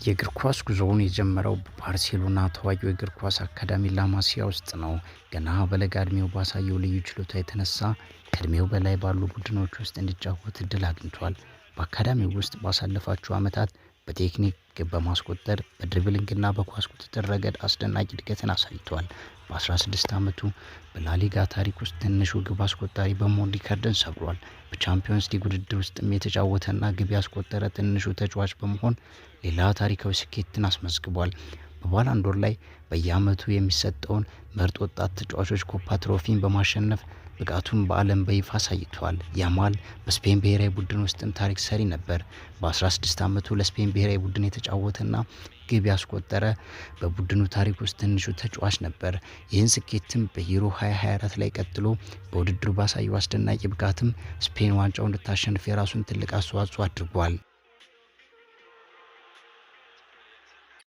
የእግር ኳስ ጉዞውን የጀመረው በባርሴሎና ተዋጊው የእግር ኳስ አካዳሚ ላማሲያ ውስጥ ነው። ገና በለጋ ዕድሜው ባሳየው ልዩ ችሎታ የተነሳ ከዕድሜው በላይ ባሉ ቡድኖች ውስጥ እንዲጫወት እድል አግኝቷል። በአካዳሚው ውስጥ ባሳለፋቸው ዓመታት በቴክኒክ ግብ በማስቆጠር በድሪብሊንግና በኳስ ቁጥጥር ረገድ አስደናቂ እድገትን አሳይቷል። በ16 ዓመቱ በላሊጋ ታሪክ ውስጥ ትንሹ ግብ አስቆጣሪ በመሆን ሪከርድን ሰብሯል። በቻምፒዮንስ ሊግ ውድድር ውስጥም የተጫወተና ግብ ያስቆጠረ ትንሹ ተጫዋች በመሆን ሌላ ታሪካዊ ስኬትን አስመዝግቧል። በባላንዶር ላይ በየዓመቱ የሚሰጠውን ምርጥ ወጣት ተጫዋቾች ኮፓ ትሮፊን በማሸነፍ ብቃቱን በዓለም በይፋ አሳይቷል። ያማል በስፔን ብሔራዊ ቡድን ውስጥም ታሪክ ሰሪ ነበር። በ16 ዓመቱ ለስፔን ብሔራዊ ቡድን የተጫወተና ግብ ያስቆጠረ በቡድኑ ታሪክ ውስጥ ትንሹ ተጫዋች ነበር። ይህን ስኬትም በዩሮ 2024 ላይ ቀጥሎ በውድድሩ ባሳየው አስደናቂ ብቃትም ስፔን ዋንጫውን እንድታሸንፍ የራሱን ትልቅ አስተዋጽኦ አድርጓል።